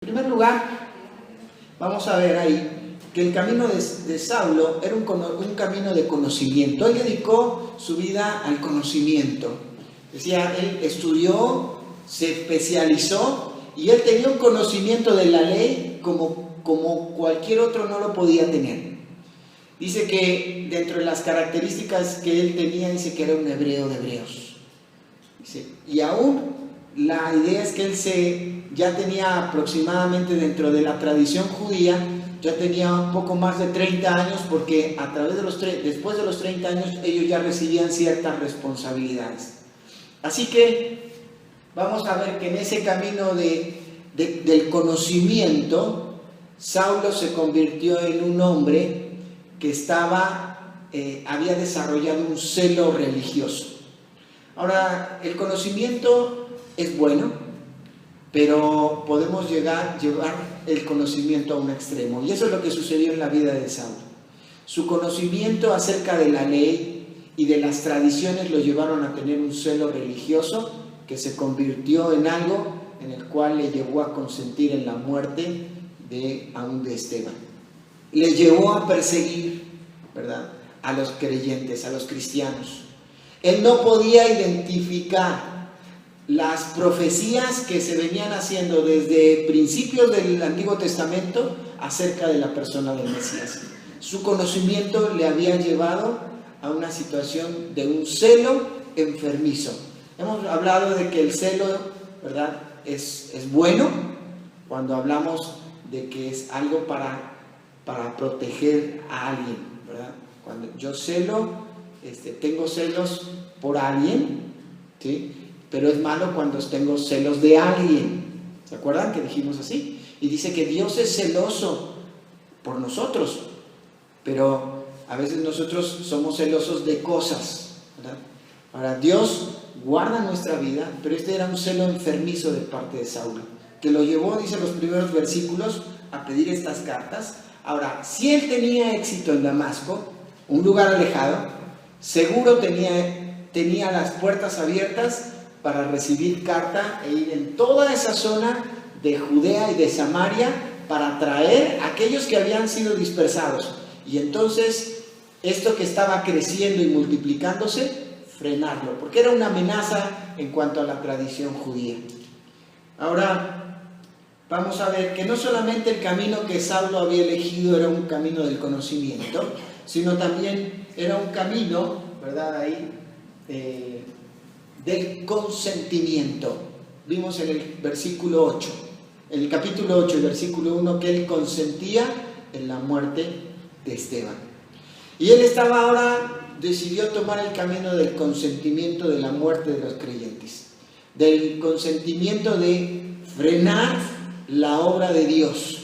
En primer lugar, vamos a ver ahí que el camino de Saulo era un camino de conocimiento. Él dedicó su vida al conocimiento. Decía, él estudió, se especializó y él tenía un conocimiento de la ley como cualquier otro no lo podía tener. Dice que dentro de las características que él tenía, dice que era un hebreo de hebreos. Dice, y aún la idea es que él ya tenía aproximadamente dentro de la tradición judía, ya tenía un poco más de 30 años, porque a través de después de los 30 años ellos ya recibían ciertas responsabilidades. Así que vamos a ver que en ese camino del conocimiento, Saulo se convirtió en un hombre que había desarrollado un celo religioso. Ahora, el conocimiento es bueno, pero podemos llevar el conocimiento a un extremo. Y eso es lo que sucedió en la vida de Saulo. Su conocimiento acerca de la ley y de las tradiciones lo llevaron a tener un celo religioso que se convirtió en algo en el cual le llevó a consentir en la muerte aún de Esteban. Le llevó a perseguir, ¿verdad?, a los creyentes, a los cristianos. Él no podía identificar las profecías que se venían haciendo desde principios del Antiguo Testamento acerca de la persona del Mesías. Su conocimiento le había llevado a una situación de un celo enfermizo. Hemos hablado de que el celo, ¿verdad?, es bueno cuando hablamos de que es algo para proteger a alguien, ¿verdad? Cuando yo tengo celos por alguien, ¿sí?, pero es malo cuando tengo celos de alguien. ¿Se acuerdan que dijimos así? Y dice que Dios es celoso por nosotros, pero a veces nosotros somos celosos de cosas, ¿verdad? Ahora, Dios guarda nuestra vida, pero este era un celo enfermizo de parte de Saulo, que lo llevó, dice los primeros versículos, a pedir estas cartas. Ahora, si él tenía éxito en Damasco, un lugar alejado, seguro tenía las puertas abiertas para recibir carta e ir en toda esa zona de Judea y de Samaria para traer a aquellos que habían sido dispersados. Y entonces, esto que estaba creciendo y multiplicándose, frenarlo, porque era una amenaza en cuanto a la tradición judía. Ahora, vamos a ver que no solamente el camino que Saulo había elegido era un camino del conocimiento, sino también era un camino, ¿verdad?, ahí, del consentimiento. Vimos en el versículo 8, en el capítulo 8, el versículo 1, que él consentía en la muerte de Esteban. Y él decidió tomar el camino del consentimiento de la muerte de los creyentes, del consentimiento de frenar la obra de Dios.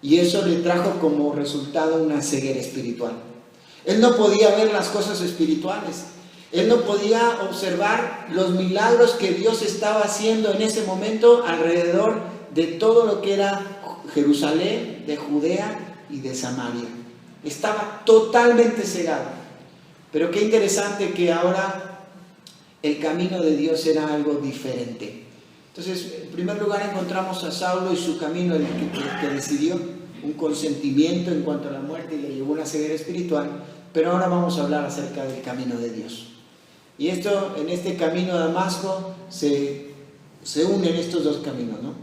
Y eso le trajo como resultado una ceguera espiritual. Él no podía ver las cosas espirituales. Él no podía observar los milagros que Dios estaba haciendo en ese momento alrededor de todo lo que era Jerusalén, de Judea y de Samaria. Estaba totalmente cegado. Pero qué interesante que ahora el camino de Dios era algo diferente. Entonces, en primer lugar encontramos a Saulo y su camino, el que decidió un consentimiento en cuanto a la muerte y le llevó una ceguera espiritual. Pero ahora vamos a hablar acerca del camino de Dios. Y en este camino a Damasco se unen estos dos caminos, ¿no?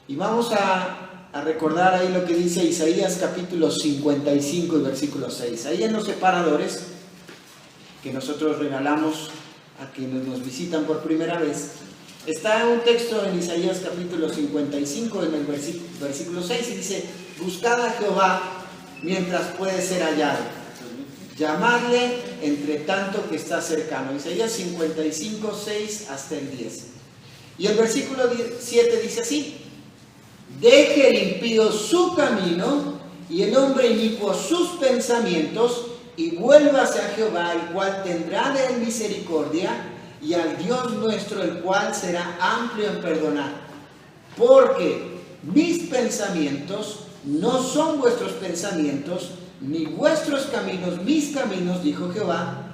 Y vamos a recordar ahí lo que dice Isaías capítulo 55 y versículo 6. Ahí en los separadores que nosotros regalamos a quienes nos visitan por primera vez, está un texto en Isaías capítulo 55 en el versículo 6 y dice: buscad a Jehová mientras puede ser hallado, llamadle entre tanto que está cercano. Isaías 55, 6 hasta el 10. Y el versículo 7 dice así: deje el impío su camino y el hombre inicuo sus pensamientos, y vuélvase a Jehová, el cual tendrá de él misericordia, y al Dios nuestro, el cual será amplio en perdonar. Porque mis pensamientos no son vuestros pensamientos, ni vuestros caminos mis caminos, dijo Jehová.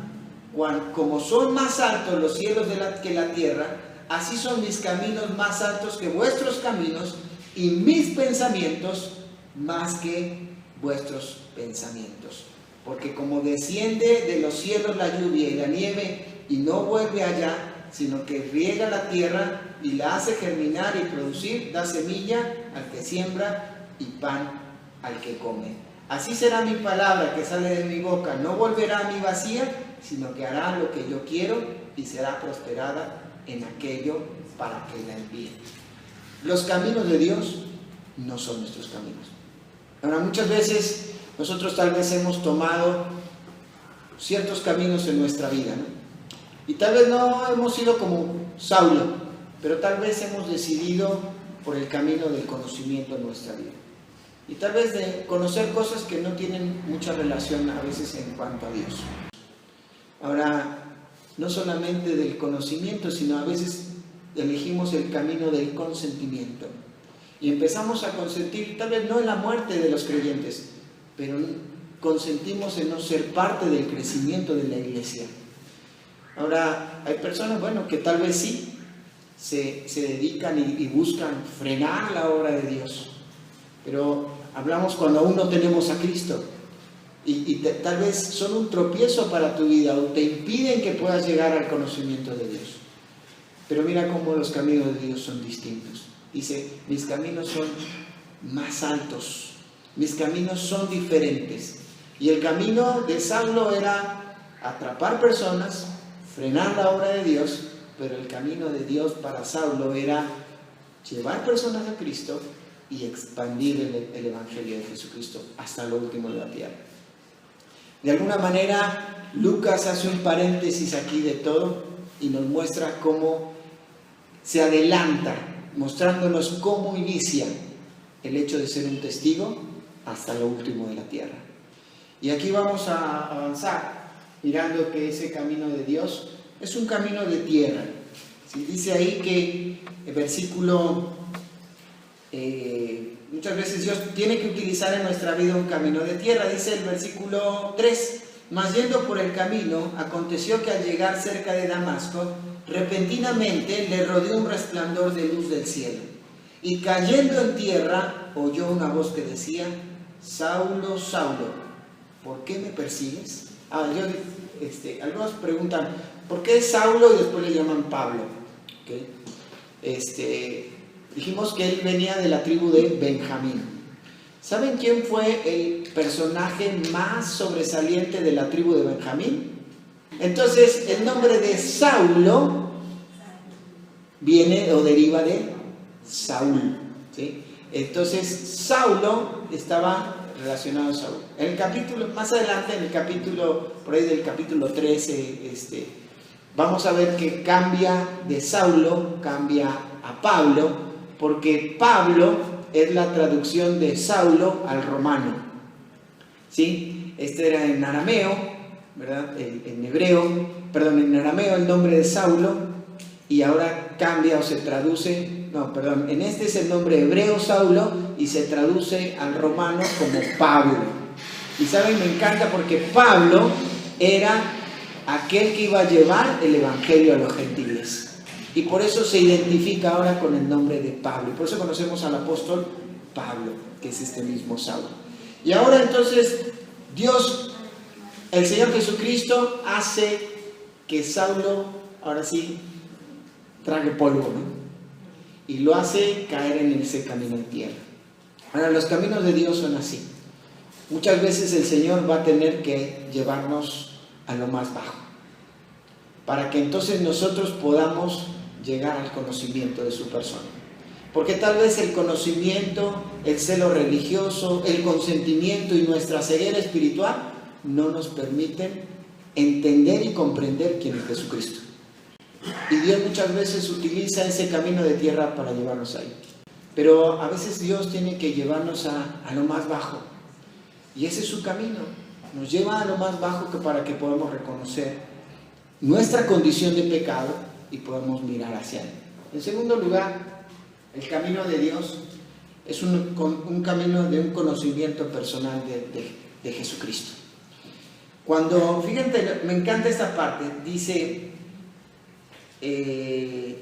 Como son más altos los cielos que la tierra, así son mis caminos más altos que vuestros caminos, y mis pensamientos más que vuestros pensamientos. Porque como desciende de los cielos la lluvia y la nieve y no vuelve allá, sino que riega la tierra y la hace germinar y producir, da semilla al que siembra y pan al que come. Así será mi palabra que sale de mi boca, no volverá a mí vacía, sino que hará lo que yo quiero y será prosperada en aquello para que la envíe. Los caminos de Dios no son nuestros caminos. Ahora, muchas veces nosotros tal vez hemos tomado ciertos caminos en nuestra vida, ¿no? Y tal vez no hemos sido como Saulo, pero tal vez hemos decidido por el camino del conocimiento en nuestra vida. Y tal vez de conocer cosas que no tienen mucha relación a veces en cuanto a Dios. Ahora, no solamente del conocimiento, sino a veces elegimos el camino del consentimiento. Y empezamos a consentir, tal vez no en la muerte de los creyentes, pero consentimos en no ser parte del crecimiento de la iglesia. Ahora, hay personas, bueno, que tal vez sí se dedican y buscan frenar la obra de Dios. Pero hablamos cuando aún no tenemos a Cristo. Tal vez son un tropiezo para tu vida o te impiden que puedas llegar al conocimiento de Dios. Pero mira cómo los caminos de Dios son distintos. Dice, mis caminos son más altos, mis caminos son diferentes. Y el camino de Saulo era atrapar personas, frenar la obra de Dios, pero el camino de Dios para Saulo era llevar personas a Cristo y expandir el Evangelio de Jesucristo hasta lo último de la tierra. De alguna manera, Lucas hace un paréntesis aquí de todo y nos muestra cómo se adelanta, mostrándonos cómo inicia el hecho de ser un testigo hasta lo último de la tierra. Y aquí vamos a avanzar, mirando que ese camino de Dios es un camino de tierra. ¿Sí? Dice ahí que el versículo, muchas veces Dios tiene que utilizar en nuestra vida un camino de tierra. Dice el versículo 3, mas yendo por el camino, aconteció que al llegar cerca de Damasco, repentinamente le rodeó un resplandor de luz del cielo, y cayendo en tierra oyó una voz que decía, Saulo, Saulo, ¿por qué me persigues? Algunos preguntan, ¿por qué Saulo y después le llaman Pablo? ¿Okay? Dijimos que él venía de la tribu de Benjamín. ¿Saben quién fue el personaje más sobresaliente de la tribu de Benjamín? Entonces, el nombre de Saulo viene o deriva de Saúl, ¿sí? Entonces, Saulo estaba relacionado a Saúl. En el capítulo, más adelante, en el capítulo, por ahí del capítulo 13, vamos a ver que cambia de Saulo, cambia a Pablo, porque Pablo es la traducción de Saulo al romano, ¿sí? Este era en arameo, ¿verdad? En arameo el nombre de Saulo, y ahora cambia o se traduce, en este es el nombre hebreo Saulo y se traduce al romano como Pablo. Y saben, me encanta porque Pablo era aquel que iba a llevar el evangelio a los gentiles. Y por eso se identifica ahora con el nombre de Pablo. Y por eso conocemos al apóstol Pablo, que es este mismo Saulo. Y ahora entonces Dios, el Señor Jesucristo, hace que Saulo, ahora sí, trague polvo, ¿no? Y lo hace caer en ese camino en tierra. Ahora, los caminos de Dios son así. Muchas veces el Señor va a tener que llevarnos a lo más bajo, para que entonces nosotros podamos llegar al conocimiento de su persona. Porque tal vez el conocimiento, el celo religioso, el consentimiento y nuestra ceguera espiritual no nos permiten entender y comprender quién es Jesucristo. Y Dios muchas veces utiliza ese camino de tierra para llevarnos ahí. Pero a veces Dios tiene que llevarnos a lo más bajo. Y ese es su camino. Nos lleva a lo más bajo para que podamos reconocer nuestra condición de pecado y podamos mirar hacia Él. En segundo lugar, el camino de Dios es un camino de un conocimiento personal de Jesucristo. Fíjense, me encanta esta parte, dice,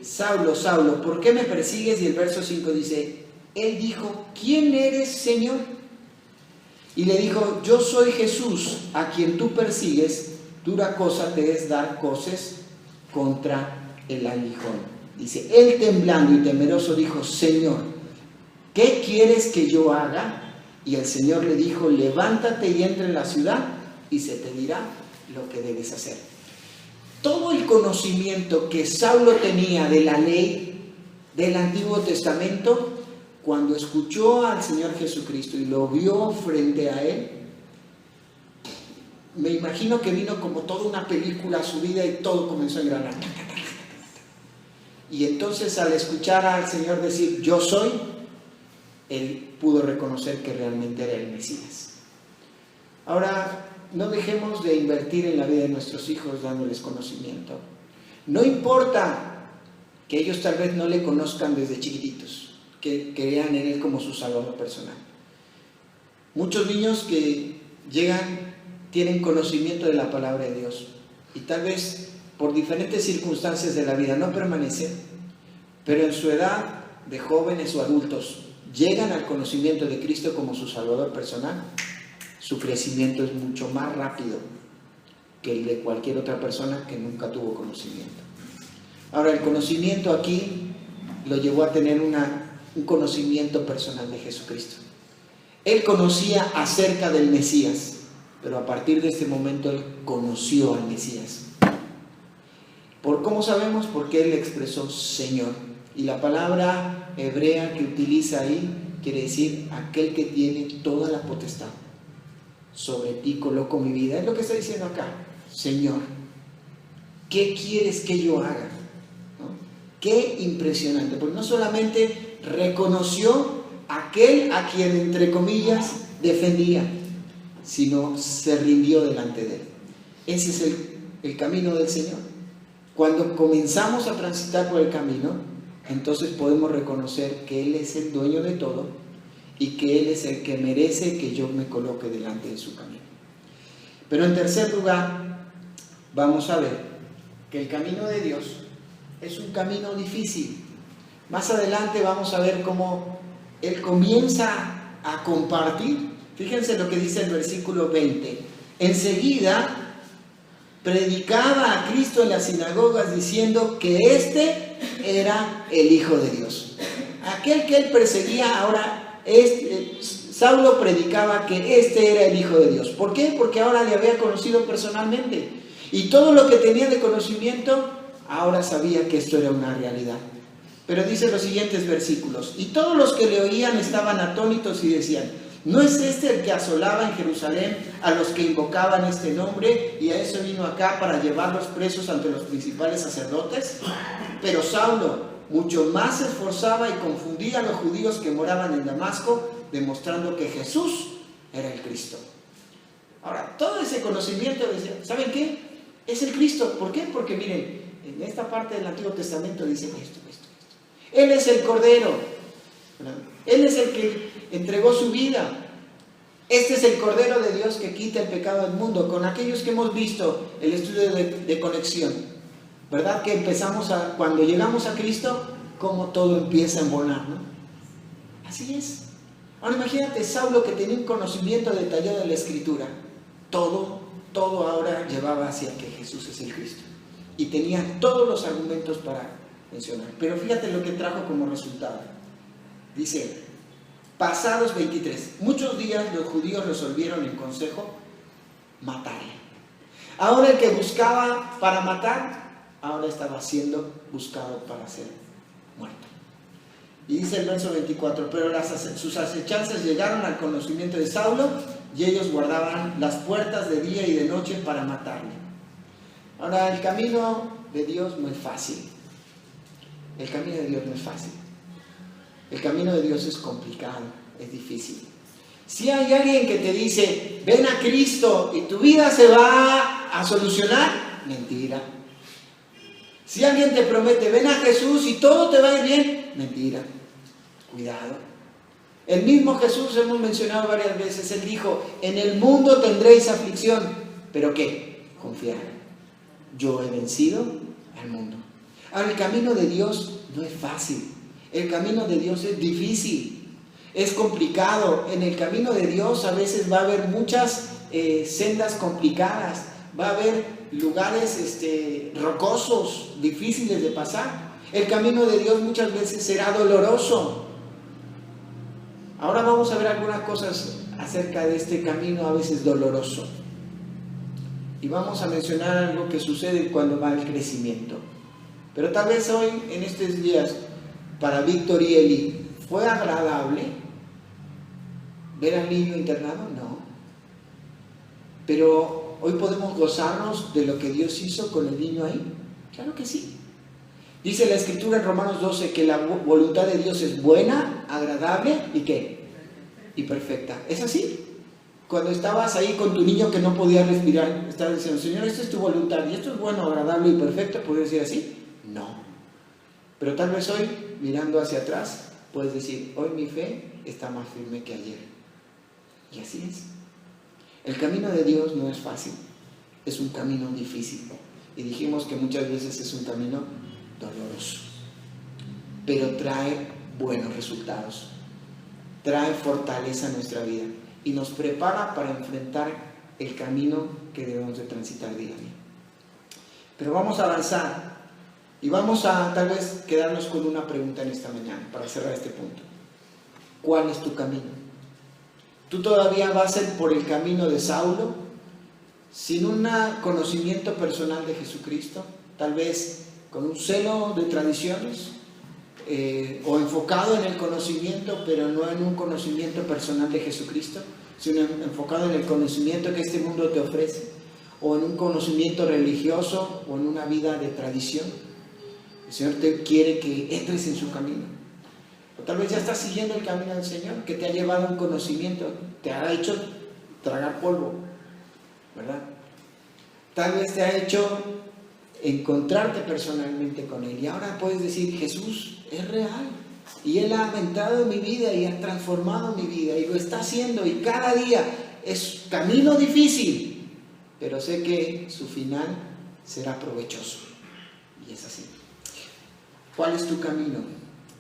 Saulo, Saulo, ¿por qué me persigues? Y el verso 5 dice, él dijo, ¿quién eres, Señor? Y le dijo, yo soy Jesús, a quien tú persigues, dura cosa te es dar coces contra el aguijón. Dice, él temblando y temeroso dijo, Señor, ¿qué quieres que yo haga? Y el Señor le dijo, levántate y entra en la ciudad y se te dirá lo que debes hacer. Todo el conocimiento que Saulo tenía de la ley del Antiguo Testamento, cuando escuchó al Señor Jesucristo y lo vio frente a él, me imagino que vino como toda una película a su vida y todo comenzó a engranar. Y entonces al escuchar al Señor decir, yo soy, él pudo reconocer que realmente era el Mesías. Ahora, no dejemos de invertir en la vida de nuestros hijos dándoles conocimiento. No importa que ellos tal vez no le conozcan desde chiquititos, que crean en él como su salvador personal. Muchos niños que llegan tienen conocimiento de la palabra de Dios y tal vez por diferentes circunstancias de la vida no permanecen, pero en su edad de jóvenes o adultos llegan al conocimiento de Cristo como su salvador personal, su crecimiento es mucho más rápido que el de cualquier otra persona que nunca tuvo conocimiento. Ahora, el conocimiento aquí lo llevó a tener un conocimiento personal de Jesucristo. Él conocía acerca del Mesías, pero a partir de este momento él conoció al Mesías. ¿Cómo sabemos? Porque él expresó Señor. Y la palabra hebrea que utiliza ahí quiere decir aquel que tiene toda la potestad. Sobre ti coloco mi vida. Es lo que está diciendo acá. Señor, ¿qué quieres que yo haga? ¿No? Qué impresionante. Porque no solamente reconoció aquel a quien, entre comillas, defendía, sino se rindió delante de él. Ese es el camino del Señor. Cuando comenzamos a transitar por el camino, entonces podemos reconocer que Él es el dueño de todo y que Él es el que merece que yo me coloque delante de su camino. Pero en tercer lugar, vamos a ver que el camino de Dios es un camino difícil. Más adelante vamos a ver cómo Él comienza a compartir. Fíjense lo que dice el versículo 20. Enseguida predicaba a Cristo en las sinagogas diciendo que este era el Hijo de Dios. Aquel que él perseguía, ahora Saulo predicaba que este era el Hijo de Dios. ¿Por qué? Porque ahora le había conocido personalmente. Y todo lo que tenía de conocimiento, ahora sabía que esto era una realidad. Pero dice los siguientes versículos. Y todos los que le oían estaban atónitos y decían, ¿no es este el que asolaba en Jerusalén a los que invocaban este nombre y a eso vino acá para llevarlos presos ante los principales sacerdotes? Pero Saulo mucho más se esforzaba y confundía a los judíos que moraban en Damasco, demostrando que Jesús era el Cristo. Ahora, todo ese conocimiento, ¿saben qué? Es el Cristo. ¿Por qué? Porque miren, en esta parte del Antiguo Testamento dice esto. Él es el Cordero, ¿verdad? Él es el que entregó su vida. Este es el Cordero de Dios que quita el pecado del mundo. Con aquellos que hemos visto el estudio de conexión, ¿verdad? Que cuando llegamos a Cristo, cómo todo empieza a embonar, ¿no? Así es. Ahora imagínate Saulo que tenía un conocimiento detallado de la Escritura. Todo ahora llevaba hacia que Jesús es el Cristo. Y tenía todos los argumentos para mencionar. Pero fíjate lo que trajo como resultado. Dice, pasados 23, muchos días los judíos resolvieron en consejo matarle. Ahora el que buscaba para matar, ahora estaba siendo buscado para ser muerto. Y dice el verso 24, pero sus acechanzas llegaron al conocimiento de Saulo y ellos guardaban las puertas de día y de noche para matarle. Ahora, el camino de Dios no es fácil. El camino de Dios no es fácil. El camino de Dios es complicado, es difícil. Si hay alguien que te dice, ven a Cristo y tu vida se va a solucionar, mentira. Si alguien te promete, ven a Jesús y todo te va a ir bien, mentira. Cuidado. El mismo Jesús, hemos mencionado varias veces, Él dijo, en el mundo tendréis aflicción, pero ¿qué? Confiad. Yo he vencido al mundo. Ahora, el camino de Dios no es fácil. El camino de Dios es difícil. es complicado. En el camino de Dios a veces va a haber muchas sendas complicadas, va a haber lugares rocosos, difíciles de pasar. El camino de Dios muchas veces será doloroso. Ahora vamos a ver algunas cosas acerca de este camino a veces doloroso. Y vamos a mencionar algo que sucede cuando va el crecimiento. Pero tal vez hoy, en estos días, para Víctor y Eli, ¿fue agradable ver al niño internado? No. Pero hoy podemos gozarnos de lo que Dios hizo con el niño ahí. Claro que sí. Dice la Escritura en Romanos 12 que la voluntad de Dios es buena, agradable y ¿qué? Y perfecta. ¿Es así? Cuando estabas ahí con tu niño que no podía respirar, estabas diciendo, Señor, esto es tu voluntad y esto es bueno, agradable y perfecto. ¿Puedes decir así? No. Pero tal vez hoy, mirando hacia atrás, puedes decir, hoy mi fe está más firme que ayer. Y así es. El camino de Dios no es fácil, es un camino difícil. Y dijimos que muchas veces es un camino doloroso, pero trae buenos resultados, trae fortaleza a nuestra vida y nos prepara para enfrentar el camino que debemos de transitar día a día. Pero vamos a avanzar y vamos a tal vez quedarnos con una pregunta en esta mañana para cerrar este punto. ¿Cuál es tu camino? ¿Tú todavía vas a ir por el camino de Saulo sin un conocimiento personal de Jesucristo? Tal vez con un celo de tradiciones o enfocado en el conocimiento, pero no en un conocimiento personal de Jesucristo, sino enfocado en el conocimiento que este mundo te ofrece, o en un conocimiento religioso o en una vida de tradición. El Señor te quiere que entres en su camino. O tal vez ya estás siguiendo el camino del Señor, que te ha llevado a un conocimiento, te ha hecho tragar polvo, ¿verdad? Tal vez te ha hecho encontrarte personalmente con Él. Y ahora puedes decir, Jesús es real. Y Él ha entrado en mi vida y ha transformado mi vida. Y lo está haciendo. Y cada día es camino difícil. Pero sé que su final será provechoso. Y es así. ¿Cuál es tu camino?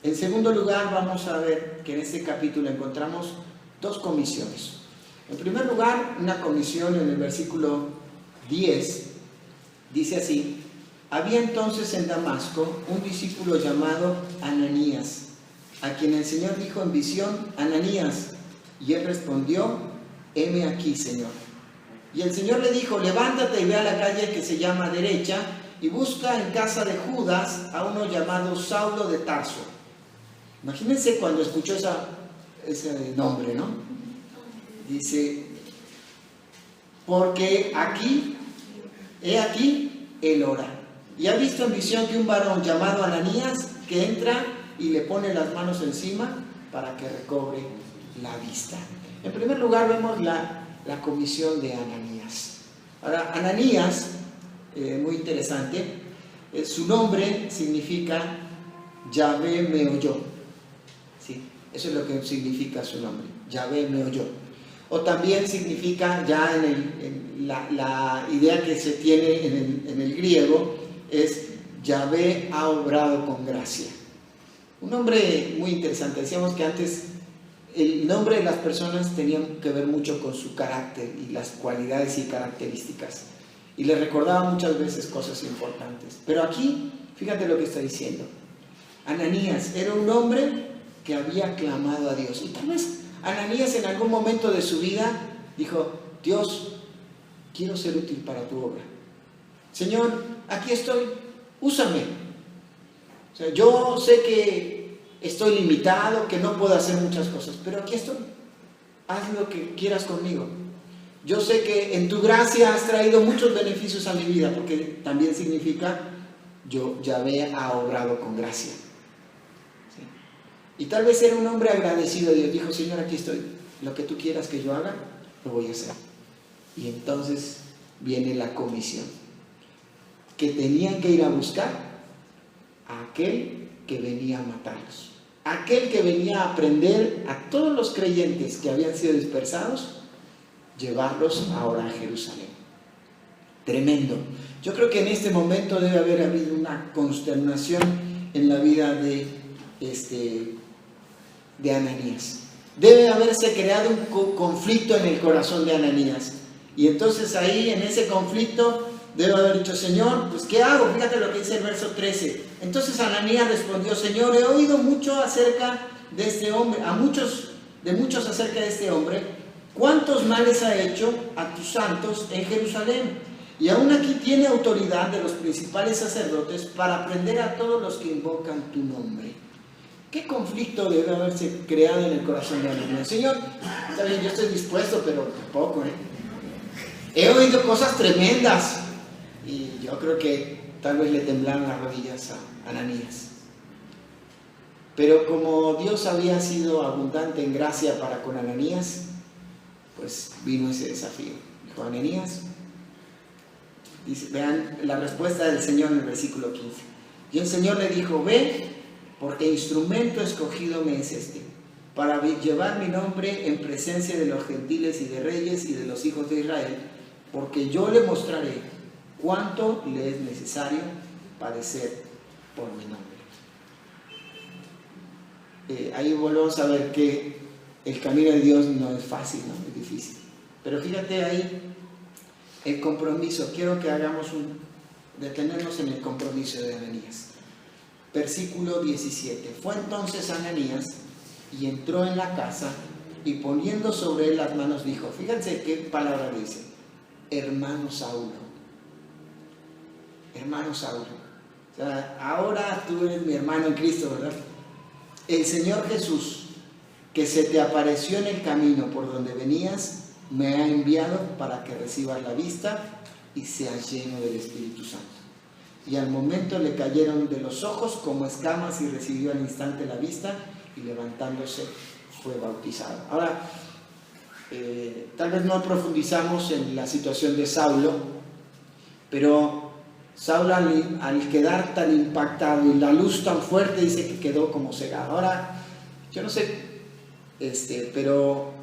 En segundo lugar, vamos a ver que en este capítulo encontramos dos comisiones. En primer lugar, una comisión en el versículo 10. Dice así: había entonces en Damasco un discípulo llamado Ananías, a quien el Señor dijo en visión, Ananías, y él respondió, heme aquí, Señor. Y el Señor le dijo, levántate y ve a la calle que se llama Derecha, y busca en casa de Judas a uno llamado Saulo de Tarso. Imagínense cuando escuchó ese nombre, ¿no? Dice, porque he aquí, él ora. Y ha visto en visión que un varón llamado Ananías que entra y le pone las manos encima para que recobre la vista. En primer lugar vemos la comisión de Ananías. Ahora, Ananías, muy interesante, su nombre significa Yahvé me oyó. ¿Sí? Eso es lo que significa su nombre, Yahvé me oyó. O también significa, ya en la idea que se tiene en el griego, es Yahvé ha obrado con gracia. Un nombre muy interesante. Decíamos que antes el nombre de las personas tenían que ver mucho con su carácter y las cualidades y características. Y le recordaba muchas veces cosas importantes. Pero aquí, fíjate lo que está diciendo. Ananías era un hombre que había clamado a Dios. Y tal vez Ananías en algún momento de su vida dijo, Dios, quiero ser útil para tu obra. Señor, aquí estoy, úsame. O sea, yo sé que estoy limitado, que no puedo hacer muchas cosas, pero aquí estoy. Haz lo que quieras conmigo. Yo sé que en tu gracia has traído muchos beneficios a mi vida, porque también significa Yahvé ha obrado con gracia. ¿Sí? Y tal vez era un hombre agradecido a Dios. Dijo, Señor, aquí estoy. Lo que tú quieras que yo haga, lo voy a hacer. Y entonces viene la comisión. Que tenían que ir a buscar a aquel que venía a matarlos. Aquel que venía a aprender a todos los creyentes que habían sido dispersados, llevarlos ahora a Jerusalén. Tremendo. Yo creo que en este momento debe haber habido una consternación en la vida de Ananías. debe haberse creado un conflicto en el corazón de Ananías. Y entonces ahí, en ese conflicto, debe haber dicho, Señor, pues ¿qué hago? Fíjate lo que dice el verso 13. Entonces Ananías respondió, Señor, he oído mucho acerca de este hombre, de muchos acerca de este hombre, cuántos males ha hecho a tus santos en Jerusalén. Y aún aquí tiene autoridad de los principales sacerdotes para prender a todos los que invocan tu nombre. ¿Qué conflicto debe haberse creado en el corazón de Ananías? Señor, está bien, yo estoy dispuesto, pero tampoco, he oído cosas tremendas. Y yo creo que tal vez le temblaron las rodillas a Ananías. Pero como Dios había sido abundante en gracia para con Ananías, pues vino ese desafío. Dijo, Ananías, dice, vean la respuesta del Señor en el versículo 15. Y el Señor le dijo, ve, porque instrumento escogido me es este, para llevar mi nombre en presencia de los gentiles y de reyes y de los hijos de Israel, porque yo le mostraré cuánto le es necesario padecer por mi nombre. Ahí volvemos a ver que el camino de Dios no es fácil, ¿no? Es difícil. Pero fíjate ahí el compromiso. Quiero que detenernos en el compromiso de Ananías. Versículo 17. Fue entonces Ananías y entró en la casa y poniendo sobre él las manos dijo, fíjense qué palabra dice, hermano Saulo. Hermano Saulo. O sea, ahora tú eres mi hermano en Cristo, ¿verdad? El Señor Jesús, que se te apareció en el camino por donde venías, me ha enviado para que recibas la vista y seas lleno del Espíritu Santo. Y al momento le cayeron de los ojos como escamas y recibió al instante la vista y levantándose fue bautizado. Ahora, tal vez no profundizamos en la situación de Saulo, pero Saulo al quedar tan impactado y la luz tan fuerte dice que quedó como cegado. Ahora, yo no sé, pero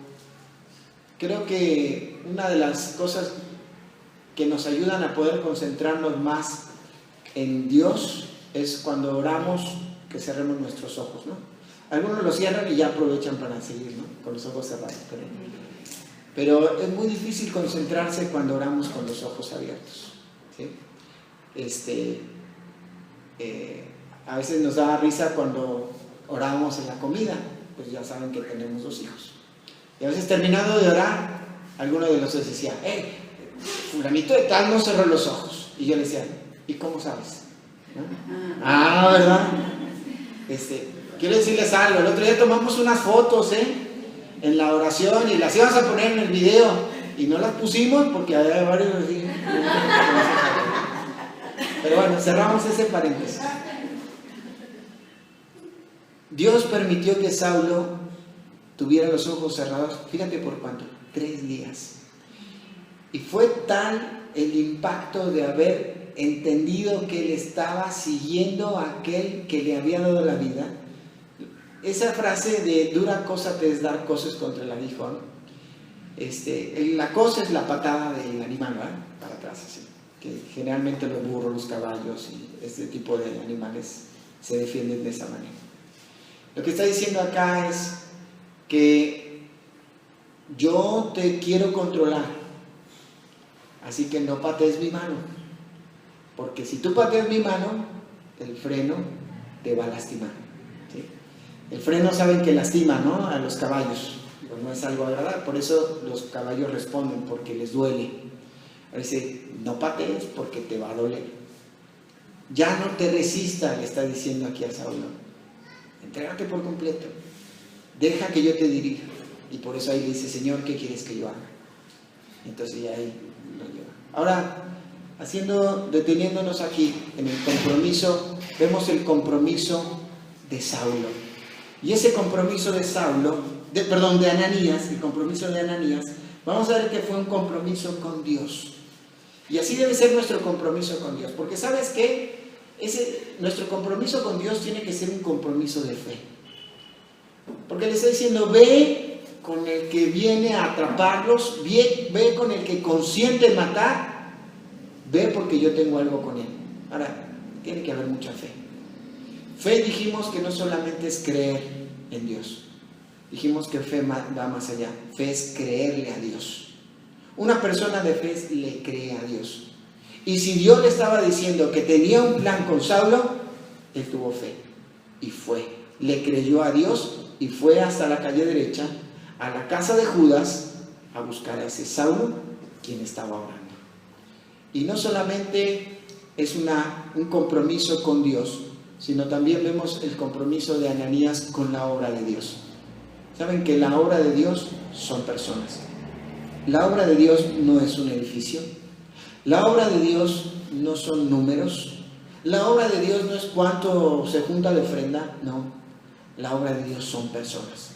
creo que una de las cosas que nos ayudan a poder concentrarnos más en Dios es cuando oramos que cerremos nuestros ojos, ¿no? Algunos los cierran y ya aprovechan para seguir, ¿no? Con los ojos cerrados. Pero es muy difícil concentrarse cuando oramos con los ojos abiertos, ¿sí? A veces nos da risa cuando oramos en la comida, pues ya saben que tenemos 2 hijos. Y a veces terminado de orar, alguno de los dos decía, fulanito de tal no cerró los ojos. Y yo le decía, ¿y cómo sabes? ¿No? Ah, ¿verdad? Quiero decirles algo, el otro día tomamos unas fotos, en la oración y las íbamos a poner en el video y no las pusimos porque había varios así. Pero bueno, cerramos ese paréntesis. Dios permitió que Saulo tuviera los ojos cerrados, fíjate por cuánto, 3 días. Y fue tal el impacto de haber entendido que él estaba siguiendo a aquel que le había dado la vida. Esa frase de dura cosa te es dar cosas contra el aguijón. La cosa es la patada del animal, ¿verdad? Para atrás, así. Que generalmente los burros, los caballos y este tipo de animales se defienden de esa manera. Lo que está diciendo acá es que yo te quiero controlar, así que no patees mi mano, porque si tú pateas mi mano, el freno te va a lastimar, ¿sí? El freno saben que lastima, ¿no? A los caballos, pues no es algo agradable, por eso los caballos responden, porque les duele. Ahora dice, no patees porque te va a doler. Ya no te resistas, le está diciendo aquí a Saulo. Entrégate por completo. Deja que yo te dirija. Y por eso ahí le dice, Señor, ¿qué quieres que yo haga? Entonces ya ahí lo lleva. Ahora, deteniéndonos aquí en el compromiso, vemos el compromiso de Saulo. Y ese compromiso de de Ananías, el compromiso de Ananías, vamos a ver que fue un compromiso con Dios. Y así debe ser nuestro compromiso con Dios. Porque ¿sabes qué? Nuestro compromiso con Dios tiene que ser un compromiso de fe. Porque le está diciendo, ve con el que viene a atraparlos, ve con el que consiente matar, ve porque yo tengo algo con él. Ahora, tiene que haber mucha fe. Fe dijimos que no solamente es creer en Dios. Dijimos que fe va más allá. Fe es creerle a Dios. Una persona de fe le cree a Dios. Y si Dios le estaba diciendo que tenía un plan con Saulo, él tuvo fe y fue. Le creyó a Dios y fue hasta la calle derecha, a la casa de Judas, a buscar a ese Saulo, quien estaba orando. Y no solamente es un compromiso con Dios, sino también vemos el compromiso de Ananías con la obra de Dios. Saben que la obra de Dios son personas. La obra de Dios no es un edificio. La obra de Dios no son números. La obra de Dios no es cuánto se junta de ofrenda. No, la obra de Dios son personas.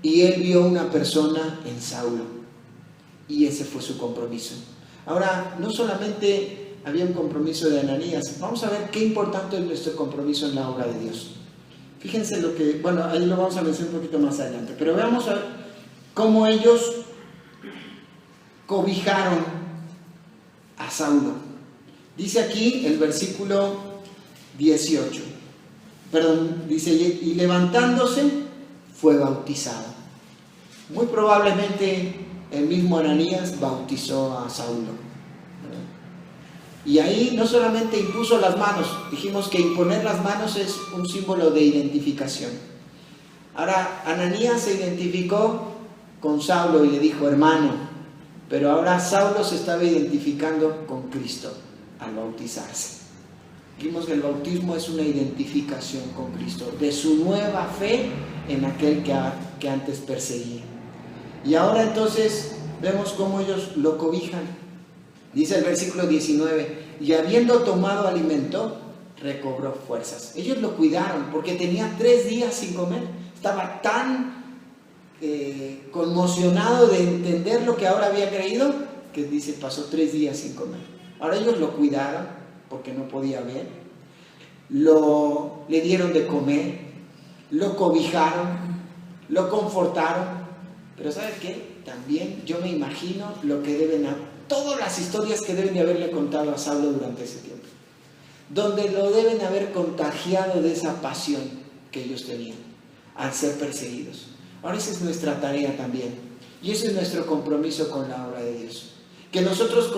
Y él vio una persona en Saulo. Y ese fue su compromiso. Ahora, no solamente había un compromiso de Ananías. Vamos a ver qué importante es nuestro compromiso en la obra de Dios. Fíjense lo que, bueno, ahí lo vamos a mencionar un poquito más adelante. Pero veamos a ver cómo ellos cobijaron a Saulo. Dice aquí el versículo 18. Dice, y levantándose fue bautizado. Muy probablemente el mismo Ananías bautizó a Saulo. Y ahí no solamente impuso las manos, dijimos que imponer las manos es un símbolo de identificación. Ahora, Ananías se identificó con Saulo y le dijo, hermano, pero ahora Saulo se estaba identificando con Cristo al bautizarse. Dijimos que el bautismo es una identificación con Cristo, de su nueva fe en aquel que antes perseguía. Y ahora entonces vemos cómo ellos lo cobijan. Dice el versículo 19, y habiendo tomado alimento, recobró fuerzas. Ellos lo cuidaron porque tenía 3 días sin comer. Estaba tan conmocionado de entender lo que ahora había creído, que dice, pasó 3 días sin comer. Ahora ellos lo cuidaron porque no podía ver. Le dieron de comer, lo cobijaron, lo confortaron. Pero ¿sabes qué? También yo me imagino lo que deben haber. Todas las historias que deben de haberle contado a Saulo durante ese tiempo, donde lo deben haber contagiado de esa pasión que ellos tenían al ser perseguidos. Ahora esa es nuestra tarea también, y ese es nuestro compromiso con la obra de Dios, que nosotros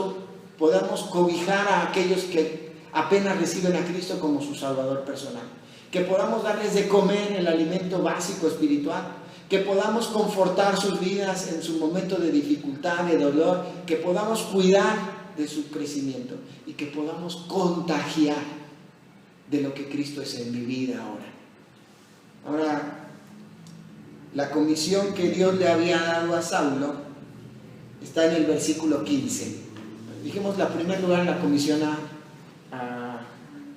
podamos cobijar a aquellos que apenas reciben a Cristo como su Salvador personal, que podamos darles de comer el alimento básico espiritual, que podamos confortar sus vidas en su momento de dificultad, de dolor, que podamos cuidar de su crecimiento y que podamos contagiar de lo que Cristo es en mi vida ahora. Ahora, la comisión que Dios le había dado a Saulo está en el versículo 15. Dijimos en primer lugar la comisión a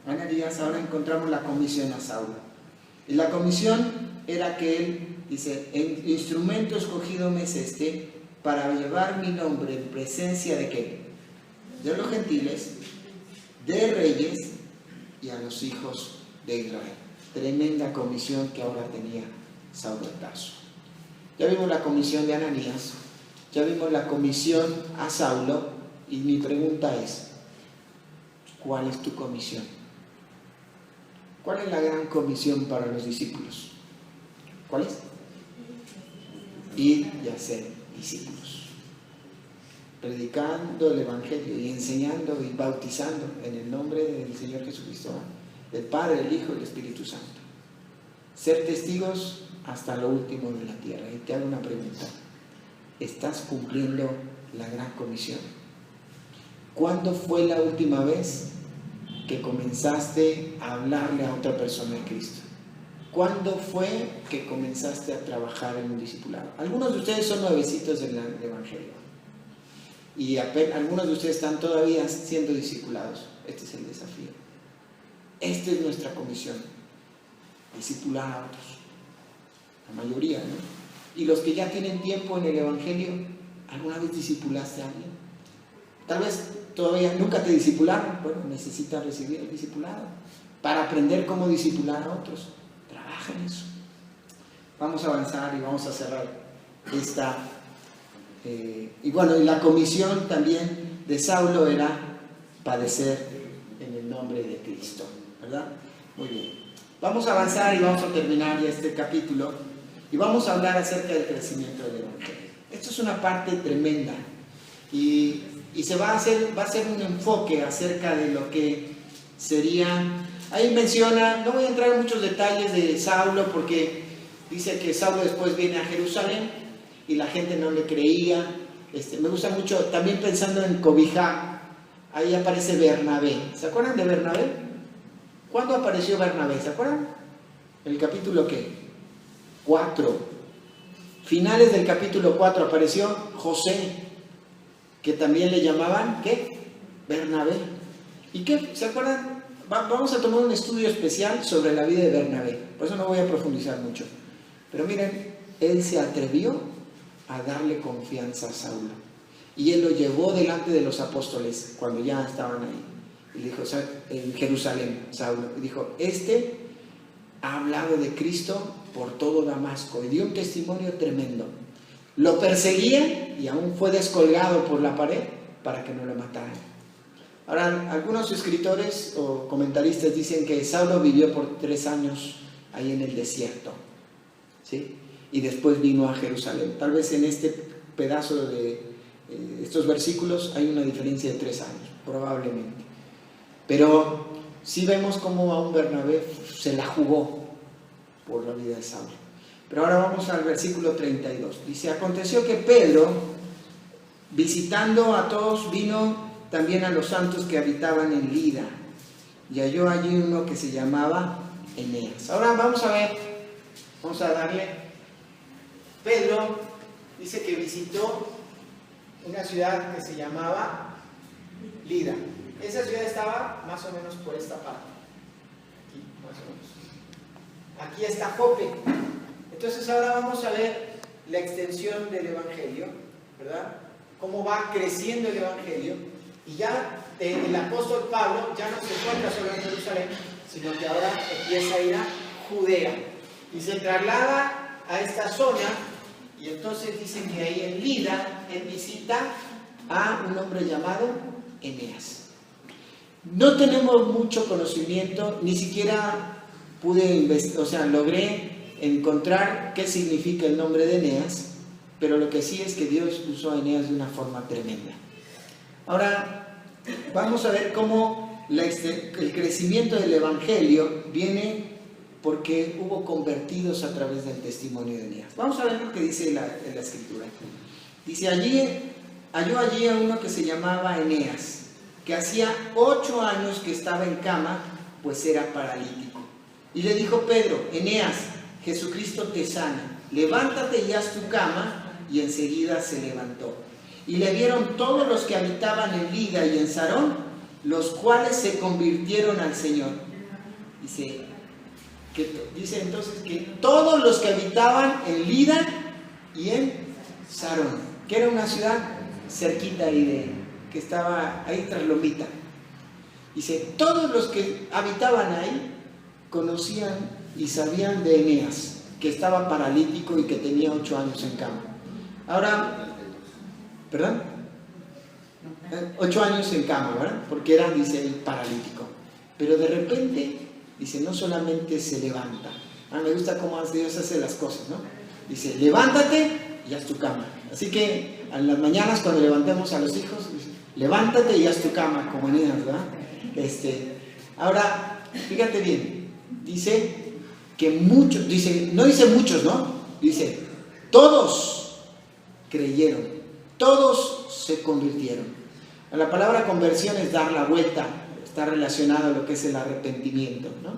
Ananías, ahora encontramos la comisión a Saulo. Y la comisión era que él, dice, el instrumento escogido me es este, para llevar mi nombre en presencia de ¿qué? De los gentiles, de reyes y a los hijos de Israel. Tremenda comisión que ahora tenía Saulo de Tarso. Ya vimos la comisión de Ananías, ya vimos la comisión a Saulo, y mi pregunta es, ¿cuál es tu comisión? ¿Cuál es la gran comisión para los discípulos? ¿Cuál es? Ir y hacer discípulos, predicando el Evangelio y enseñando y bautizando en el nombre del Señor Jesucristo, del Padre, del Hijo y del Espíritu Santo. Ser testigos hasta lo último de la tierra. Y te hago una pregunta, ¿estás cumpliendo la gran comisión? ¿Cuándo fue la última vez que comenzaste a hablarle a otra persona de Cristo? ¿Cuándo fue que comenzaste a trabajar en un discipulado? Algunos de ustedes son nuevecitos del Evangelio y algunos de ustedes están todavía siendo discipulados. Este es el desafío. Esta es nuestra comisión, discipular a otros, la mayoría, ¿no? Y los que ya tienen tiempo en el Evangelio, ¿alguna vez discipulaste a alguien? Tal vez todavía nunca te discipularon. Bueno, necesitas recibir el discipulado para aprender cómo discipular a otros. Trabaja en eso. Vamos a avanzar y vamos a cerrar esta. Y bueno, y la comisión también de Saulo era padecer en el nombre de Cristo, ¿verdad? Muy bien. Vamos a avanzar y vamos a terminar ya este capítulo. Y vamos a hablar acerca del crecimiento del Evangelio. Esto es una parte tremenda. Y va a ser un enfoque acerca de lo que sería. Ahí menciona, no voy a entrar en muchos detalles de Saulo, porque dice que Saulo después viene a Jerusalén y la gente no le creía. Me gusta mucho, también pensando en Cobija, ahí aparece Bernabé. ¿Se acuerdan de Bernabé? ¿Cuándo apareció Bernabé? ¿Se acuerdan? ¿En el capítulo qué? 4. Finales del capítulo 4 apareció José, que también le llamaban, ¿qué? Bernabé. ¿Y qué? ¿Se acuerdan? Vamos a tomar un estudio especial sobre la vida de Bernabé. Por eso no voy a profundizar mucho. Pero miren, él se atrevió a darle confianza a Saulo. Y él lo llevó delante de los apóstoles cuando ya estaban ahí. Y le dijo, en Jerusalén, Saulo, y dijo, ha hablado de Cristo por todo Damasco. Y dio un testimonio tremendo. Lo perseguían y aún fue descolgado por la pared para que no lo mataran. Ahora, algunos escritores o comentaristas dicen que Saulo vivió por 3 años ahí en el desierto, ¿sí? Y después vino a Jerusalén. Tal vez en este pedazo de estos versículos hay una diferencia de 3 años, probablemente. Pero sí vemos cómo a un Bernabé se la jugó por la vida de Saulo. Pero ahora vamos al versículo 32. Dice, aconteció que Pedro, visitando a todos, vino también a los santos que habitaban en Lida, y halló allí uno que se llamaba Eneas. Ahora vamos a darle. Pedro dice que visitó una ciudad que se llamaba Lida. Esa ciudad estaba más o menos por esta parte. Aquí, más o menos. Aquí está Jope. Entonces ahora vamos a ver la extensión del Evangelio, ¿verdad? Cómo va creciendo el Evangelio. Y ya el apóstol Pablo ya no se encuentra solo en Jerusalén, sino que ahora empieza a ir a Judea. Y se traslada a esta zona, y entonces dicen que ahí en Lida, él visita a un hombre llamado Eneas. No tenemos mucho conocimiento, ni siquiera logré encontrar qué significa el nombre de Eneas, pero lo que sí es que Dios usó a Eneas de una forma tremenda. Ahora, vamos a ver cómo el crecimiento del Evangelio viene porque hubo convertidos a través del testimonio de Eneas. Vamos a ver lo que dice la Escritura. Dice, halló allí a uno que se llamaba Eneas, que hacía 8 años que estaba en cama, pues era paralítico. Y le dijo Pedro, Eneas, Jesucristo te sana, levántate y haz tu cama, y enseguida se levantó. Y le vieron todos los que habitaban en Lida y en Sarón, los cuales se convirtieron al Señor. Dice entonces que todos los que habitaban en Lida y en Sarón, que era una ciudad cerquita ahí que estaba ahí tras Lomita. Dice, todos los que habitaban ahí conocían y sabían de Eneas, que estaba paralítico y que tenía 8 años en cama. Ahora, ¿perdón? 8 años en cama, ¿verdad? Porque era, dice, el paralítico. Pero de repente, dice, no solamente se levanta. Me gusta cómo Dios hace las cosas, ¿no? Dice, levántate y haz tu cama. Así que en las mañanas cuando levantemos a los hijos, dice, levántate y haz tu cama, como niñas, ¿verdad? Ahora, fíjate bien, dice que muchos, no dice muchos, ¿no? Dice, todos creyeron, todos se convirtieron. La palabra conversión es dar la vuelta, está relacionado a lo que es el arrepentimiento, ¿no?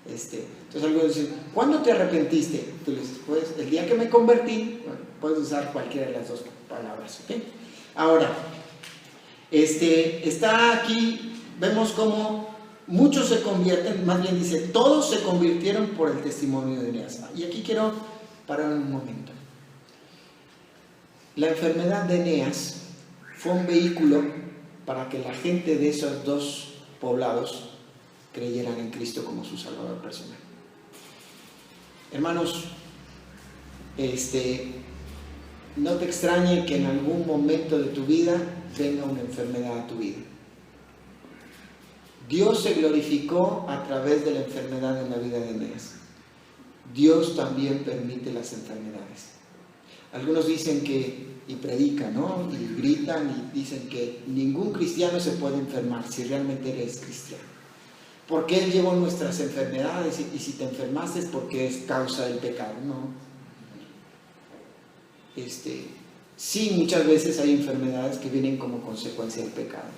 Entonces algunos dicen, ¿cuándo te arrepentiste? Tú le dices, pues el día que me convertí. Bueno, puedes usar cualquiera de las dos palabras, ¿ok? Ahora, está aquí, vemos cómo muchos se convierten, más bien dice, todos se convirtieron por el testimonio de Eneas. Y aquí quiero parar un momento. La enfermedad de Eneas fue un vehículo para que la gente de esos 2 poblados creyeran en Cristo como su Salvador personal. Hermanos, no te extrañe que en algún momento de tu vida venga una enfermedad a tu vida. Dios se glorificó a través de la enfermedad en la vida de Eneas. Dios también permite las enfermedades. Algunos dicen que, y predican, ¿no? Y gritan y dicen que ningún cristiano se puede enfermar si realmente eres cristiano. Porque Él llevó nuestras enfermedades y si te enfermaste es porque es causa del pecado, ¿no? Sí, muchas veces hay enfermedades que vienen como consecuencia del pecado.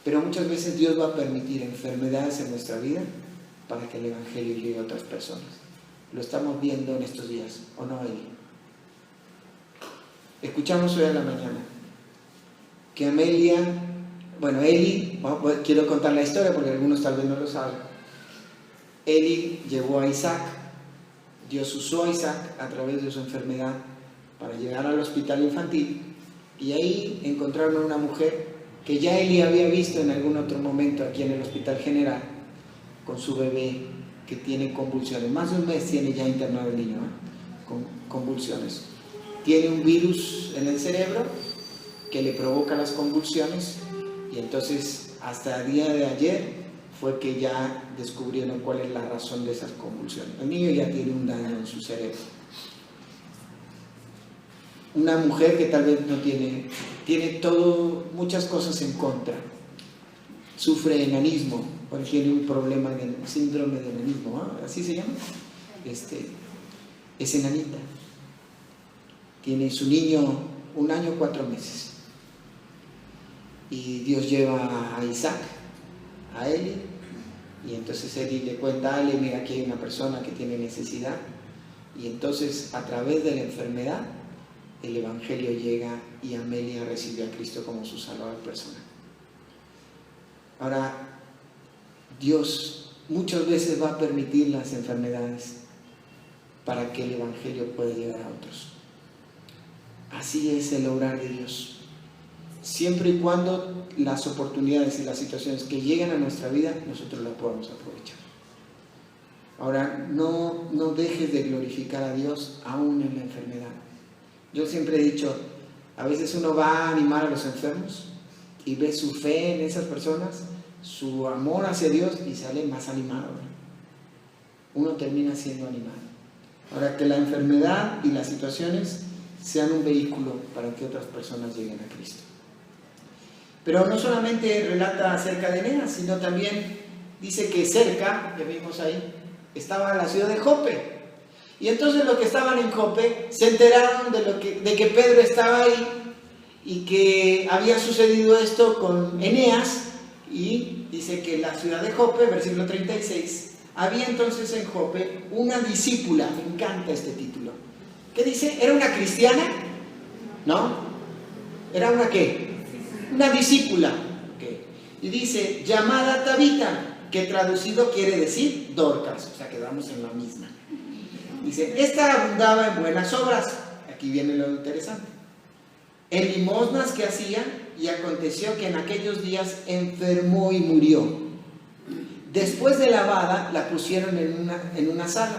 Pero muchas veces Dios va a permitir enfermedades en nuestra vida para que el Evangelio llegue a otras personas. Lo estamos viendo en estos días, ¿o no, Eli? Escuchamos hoy a la mañana que Amelia, bueno, Eli, quiero contar la historia porque algunos tal vez no lo saben. Eli llevó a Isaac, Dios usó a Isaac a través de su enfermedad para llegar al hospital infantil y ahí encontraron a una mujer que ya Eli había visto en algún otro momento aquí en el hospital general con su bebé que tiene convulsiones. Más de un mes tiene ya internado el niño, con convulsiones. Tiene un virus en el cerebro que le provoca las convulsiones y entonces hasta el día de ayer fue que ya descubrieron cuál es la razón de esas convulsiones. El niño ya tiene un daño en su cerebro. Una mujer que tal vez no tiene muchas cosas en contra. Sufre enanismo, porque tiene un problema de síndrome de enanismo, ¿no? Así se llama. Es enanita. Tiene su niño 1 año 4 meses. Y Dios lleva a Isaac, a Eli, y entonces Eli le cuenta a Ale, mira, aquí hay una persona que tiene necesidad. Y entonces a través de la enfermedad el Evangelio llega y Amelia recibe a Cristo como su Salvador personal. Ahora, Dios muchas veces va a permitir las enfermedades para que el Evangelio pueda llegar a otros. Así es el obrar de Dios. Siempre y cuando las oportunidades y las situaciones que lleguen a nuestra vida, nosotros las podamos aprovechar. Ahora, no dejes de glorificar a Dios aún en la enfermedad. Yo siempre he dicho, a veces uno va a animar a los enfermos y ve su fe en esas personas, su amor hacia Dios y sale más animado, ¿no? Uno termina siendo animado. Ahora, que la enfermedad y las situaciones sean un vehículo para que otras personas lleguen a Cristo. Pero no solamente relata acerca de Eneas, sino también dice que cerca, ya vimos ahí, estaba la ciudad de Jope. Y entonces los que estaban en Jope se enteraron de que Pedro estaba ahí y que había sucedido esto con Eneas. Y dice que la ciudad de Jope, versículo 36, había entonces en Jope una discípula. Me encanta este título. ¿Qué dice? ¿Era una cristiana? ¿No? ¿Era una qué? Una discípula. Okay. Y dice, llamada Tabita, que traducido quiere decir Dorcas. O sea, quedamos en la misma. Dice, esta abundaba en buenas obras. Aquí viene lo interesante. En limosnas que hacía, y aconteció que en aquellos días enfermó y murió. Después de lavada, la pusieron en una sala.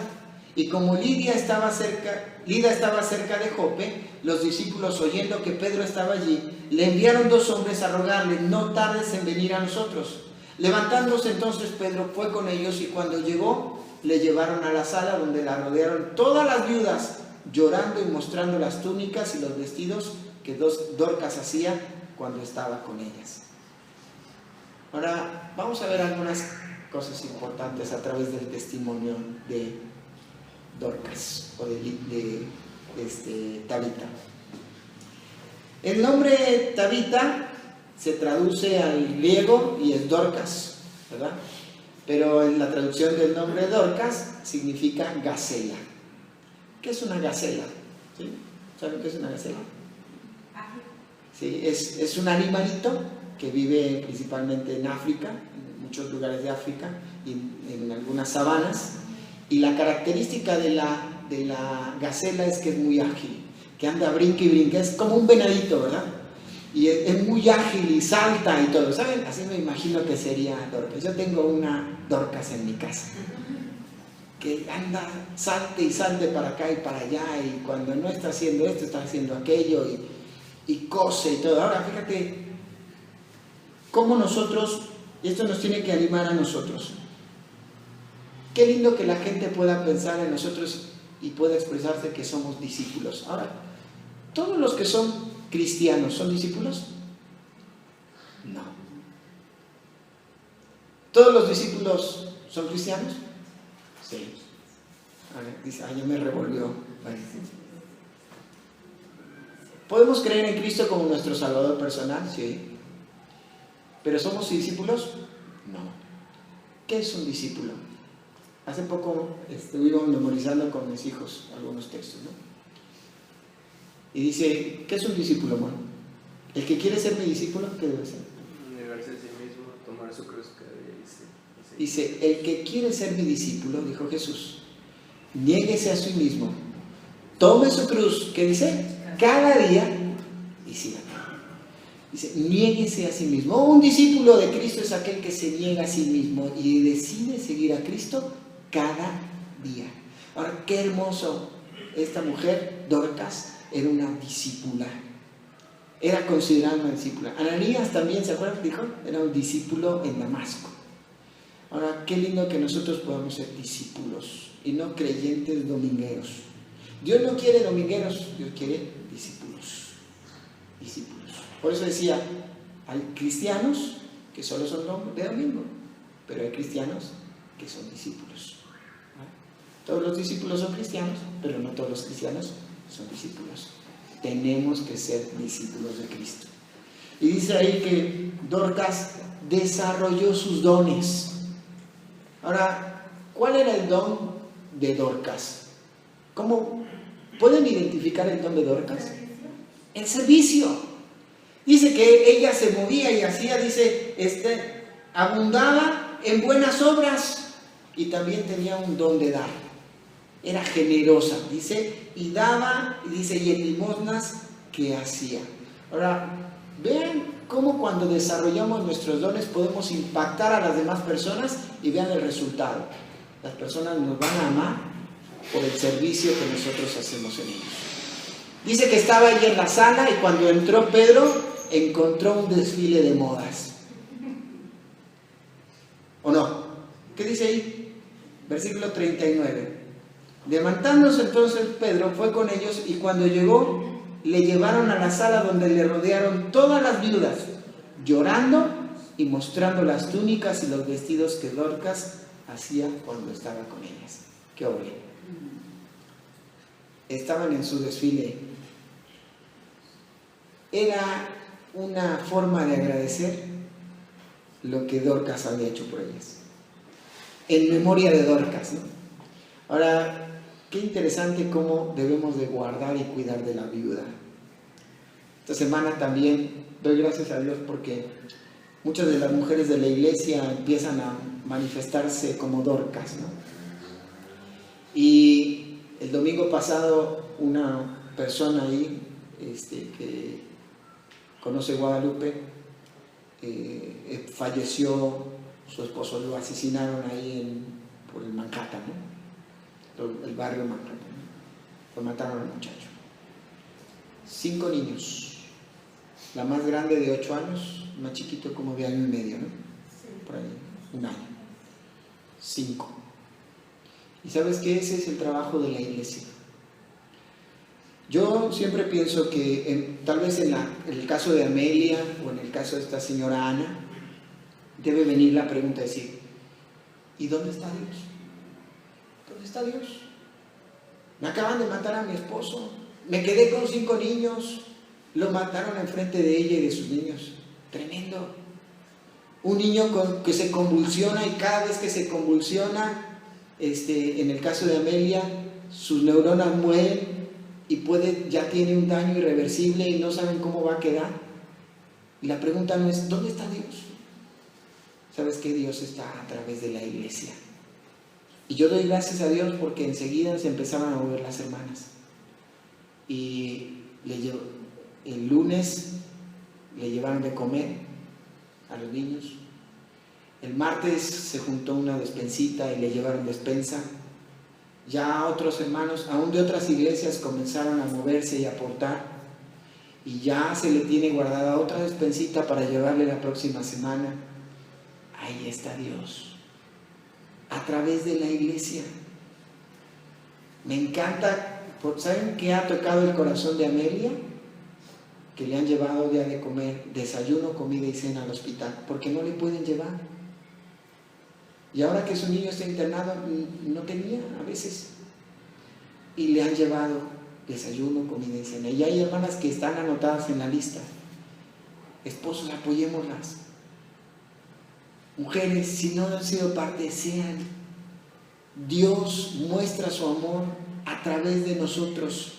Y como Lida estaba cerca de Jope, los discípulos, oyendo que Pedro estaba allí, le enviaron 2 hombres a rogarle, no tardes en venir a nosotros. Levantándose entonces Pedro fue con ellos y cuando llegó, le llevaron a la sala donde la rodearon todas las viudas, llorando y mostrando las túnicas y los vestidos que Dorcas hacía cuando estaba con ellas. Ahora vamos a ver algunas cosas importantes a través del testimonio de Dorcas o de Tabita. El nombre Tabita se traduce al griego y es Dorcas, ¿verdad? Pero en la traducción del nombre Dorcas significa gacela. ¿Qué es una gacela? ¿Sí? ¿Saben qué es una gacela? Sí, es un animalito que vive principalmente en África, en muchos lugares de África y en algunas sabanas. Y la característica de la gacela es que es muy ágil, que anda brinca y brinca, es como un venadito, ¿verdad? Y es muy ágil y salta y todo, ¿saben? Así me imagino que sería Dorcas. Yo tengo una Dorcas en mi casa, que anda, salte y salte para acá y para allá, y cuando no está haciendo esto, está haciendo aquello, y cose y todo. Ahora, fíjate cómo nosotros, y esto nos tiene que animar a nosotros, qué lindo que la gente pueda pensar en nosotros y pueda expresarse que somos discípulos. Ahora, ¿todos los que son cristianos son discípulos? No. ¿Todos los discípulos son cristianos? Sí. A ver, dice, ya me revolvió. ¿Podemos creer en Cristo como nuestro Salvador personal? Sí. ¿Pero somos discípulos? No. ¿Qué es un discípulo? Hace poco estuvimos memorizando con mis hijos algunos textos, ¿no? Y dice, ¿qué es un discípulo, hermano? El que quiere ser mi discípulo, ¿qué debe ser? Negarse a sí mismo, tomar su cruz cada día y Dice, el que quiere ser mi discípulo, dijo Jesús, niéguese a sí mismo, tome su cruz, ¿qué dice? Cada día y sígame. Dice, niéguese a sí mismo. Un discípulo de Cristo es aquel que se niega a sí mismo y decide seguir a Cristo cada día. Ahora, qué hermoso. Esta mujer, Dorcas, era una discípula. Era considerada una discípula. Ananías también, ¿se acuerdan? Dijo, era un discípulo en Damasco. Ahora, qué lindo que nosotros podamos ser discípulos y no creyentes domingueros. Dios no quiere domingueros, Dios quiere discípulos. Discípulos. Por eso decía, hay cristianos que solo son de domingo, pero hay cristianos que son discípulos. Todos los discípulos son cristianos, pero no todos los cristianos son discípulos. Tenemos que ser discípulos de Cristo. Y dice ahí que Dorcas desarrolló sus dones. Ahora, ¿cuál era el don de Dorcas? ¿Cómo pueden identificar el don de Dorcas? El servicio. Dice que ella se movía y hacía, dice, abundaba en buenas obras y también tenía un don de dar. Era generosa, dice, y daba, y dice, y en limosnas que hacía. Ahora, vean cómo cuando desarrollamos nuestros dones podemos impactar a las demás personas y vean el resultado. Las personas nos van a amar por el servicio que nosotros hacemos en ellos. Dice que estaba ella en la sala y cuando entró Pedro encontró un desfile de modas. ¿O no? ¿Qué dice ahí? Versículo 39. Levantándose entonces Pedro fue con ellos y cuando llegó le llevaron a la sala donde le rodearon todas las viudas, llorando y mostrando las túnicas y los vestidos que Dorcas hacía cuando estaba con ellas. ¡Qué horrible! Estaban en su desfile. Era una forma de agradecer lo que Dorcas había hecho por ellas. En memoria de Dorcas, ¿no? Ahora, qué interesante cómo debemos de guardar y cuidar de la viuda. Esta semana también doy gracias a Dios porque muchas de las mujeres de la iglesia empiezan a manifestarse como Dorcas, ¿no? Y el domingo pasado una persona ahí que conoce Guadalupe falleció, su esposo lo asesinaron ahí por el Manhattan, ¿no? El barrio Manhattan, ¿no? Lo mataron al muchacho. 5 niños, la más grande de 8 años, más chiquito como de año y medio, ¿no? Por ahí, 1 año. 5. Y sabes que ese es el trabajo de la iglesia. Yo siempre pienso que tal vez en el caso de Amelia o en el caso de esta señora Ana, debe venir la pregunta de decir, ¿y dónde está Dios? ¿Dónde está Dios? Me acaban de matar a mi esposo, me quedé con 5 niños, lo mataron enfrente de ella y de sus niños. Tremendo. Un niño que se convulsiona y cada vez que se convulsiona, en el caso de Amelia, sus neuronas mueren y ya tiene un daño irreversible y no saben cómo va a quedar. Y la pregunta no es, ¿dónde está Dios? ¿Sabes que Dios está a través de la iglesia? Y yo doy gracias a Dios porque enseguida se empezaban a mover las hermanas. Y el lunes le llevaron de comer a los niños. El martes se juntó una despensita y le llevaron despensa. Ya otros hermanos, aún de otras iglesias, comenzaron a moverse y a aportar. Y ya se le tiene guardada otra despensita para llevarle la próxima semana. Ahí está Dios. a través de la iglesia. Me encanta, ¿saben qué ha tocado el corazón de Amelia? Que le han llevado ya de comer desayuno, comida y cena al hospital, porque no le pueden llevar. Y ahora que su niño está internado, no tenía a veces. Y le han llevado desayuno, comida y cena. Y hay hermanas que están anotadas en la lista. Esposos, apoyémoslas. Mujeres, si no han sido parte, sean. Dios muestra su amor a través de nosotros.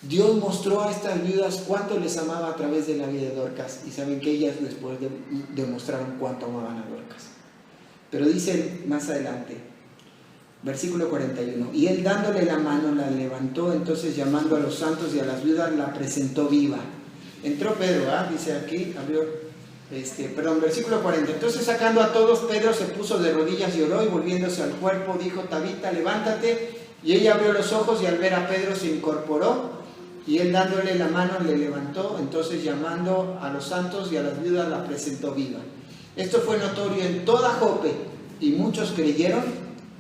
Dios mostró a estas viudas cuánto les amaba a través de la vida de Dorcas. Y saben que ellas después demostraron cuánto amaban a Dorcas. Pero dice más adelante, versículo 41, y él dándole la mano la levantó, entonces llamando a los santos y a las viudas la presentó viva. Entró Pedro, dice aquí, versículo 40, entonces sacando a todos, Pedro se puso de rodillas y oró, y volviéndose al cuerpo dijo, Tabita, levántate, y ella abrió los ojos y al ver a Pedro se incorporó, y él dándole la mano le levantó, entonces llamando a los santos y a las viudas la presentó viva. Esto fue notorio en toda Jope y muchos creyeron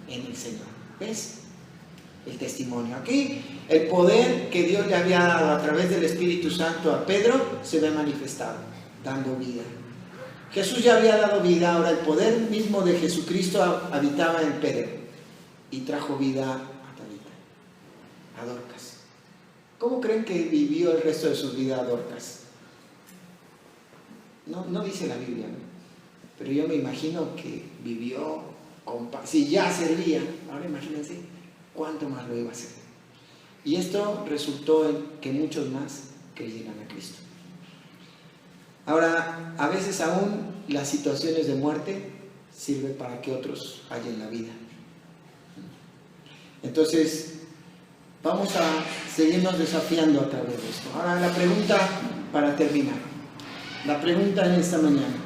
en el Señor. ¿Ves? El testimonio. Aquí el poder que Dios le había dado a través del Espíritu Santo a Pedro se ve manifestado, dando vida. Jesús ya había dado vida, ahora el poder mismo de Jesucristo habitaba en Pedro y trajo vida a Tabita, a Dorcas. ¿Cómo creen que vivió el resto de su vida Dorcas? No dice la Biblia, ¿no? Pero yo me imagino que vivió si ya servía, ahora imagínense cuánto más lo iba a hacer. Y esto resultó en que muchos más creyeran a Cristo. Ahora, a veces aún las situaciones de muerte sirven para que otros hallen la vida. Entonces, vamos a seguirnos desafiando a través de esto. Ahora, la pregunta para terminar. La pregunta en esta mañana.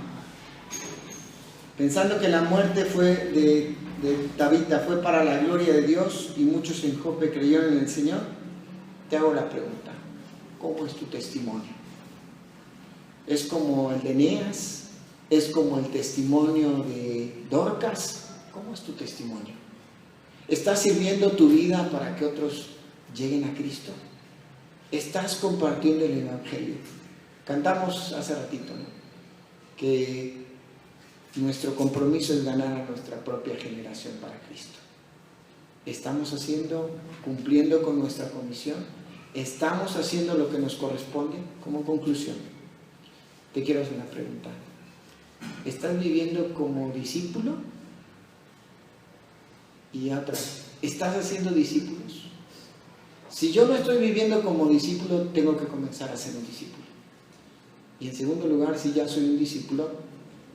Pensando que la muerte fue de Tabita fue para la gloria de Dios y muchos en Jope creyeron en el Señor, te hago la pregunta, ¿cómo es tu testimonio? ¿Es como el de Eneas? ¿Es como el testimonio de Dorcas? ¿Cómo es tu testimonio? ¿Estás sirviendo tu vida para que otros lleguen a Cristo? ¿Estás compartiendo el Evangelio? Cantamos hace ratito, ¿no? Que nuestro compromiso es ganar a nuestra propia generación para Cristo. ¿Estamos cumpliendo con nuestra comisión? ¿Estamos haciendo lo que nos corresponde? Como conclusión, te quiero hacer una pregunta. ¿Estás viviendo como discípulo? Y otra, ¿estás haciendo discípulos? Si yo no estoy viviendo como discípulo, tengo que comenzar a ser un discípulo. Y en segundo lugar, si ya soy un discípulo,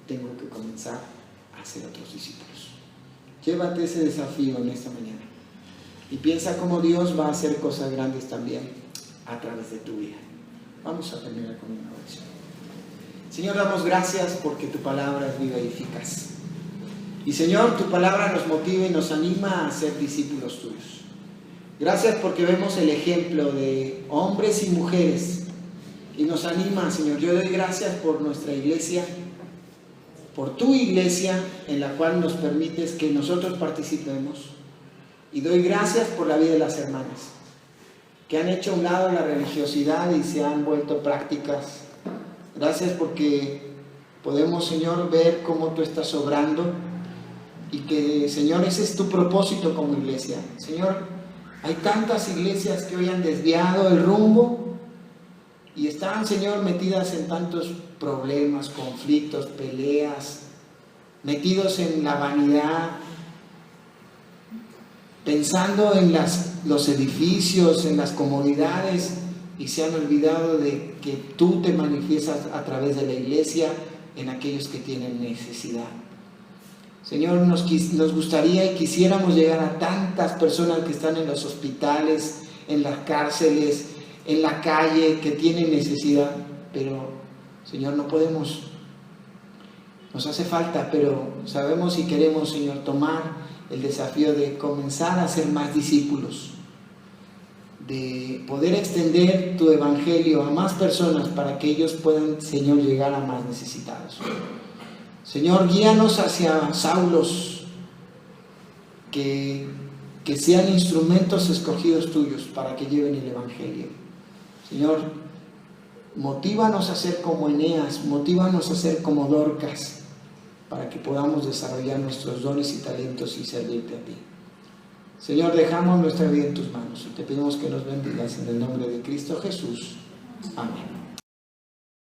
tengo que comenzar a hacer otros discípulos. Llévate ese desafío en esta mañana y piensa cómo Dios va a hacer cosas grandes también a través de tu vida. Vamos a terminar con una oración. Señor, damos gracias porque tu palabra es viva y eficaz. Y Señor, tu palabra nos motiva y nos anima a ser discípulos tuyos. Gracias porque vemos el ejemplo de hombres y mujeres y nos anima, Señor. Yo doy gracias por nuestra iglesia, por tu iglesia en la cual nos permites que nosotros participemos, y doy gracias por la vida de las hermanas que han hecho a un lado la religiosidad y se han vuelto prácticas. Gracias porque podemos, Señor, ver cómo tú estás obrando y que, Señor, ese es tu propósito como iglesia. Señor, hay tantas iglesias que hoy han desviado el rumbo y están, Señor, metidas en tantos problemas, conflictos, peleas, metidos en la vanidad, pensando en los edificios, en las comodidades, y se han olvidado de que tú te manifiestas a través de la iglesia en aquellos que tienen necesidad. Señor, nos gustaría y quisiéramos llegar a tantas personas que están en los hospitales, en las cárceles, en la calle, que tienen necesidad, pero Señor, no podemos, nos hace falta, pero sabemos y queremos, Señor, tomar el desafío de comenzar a ser más discípulos, de poder extender tu evangelio a más personas para que ellos puedan, Señor, llegar a más necesitados. Señor, guíanos hacia Saulos, que sean instrumentos escogidos tuyos para que lleven el Evangelio. Señor, motívanos a ser como Eneas, motívanos a ser como Dorcas, para que podamos desarrollar nuestros dones y talentos y servirte a ti. Señor, dejamos nuestra vida en tus manos y te pedimos que nos bendigas en el nombre de Cristo Jesús. Amén.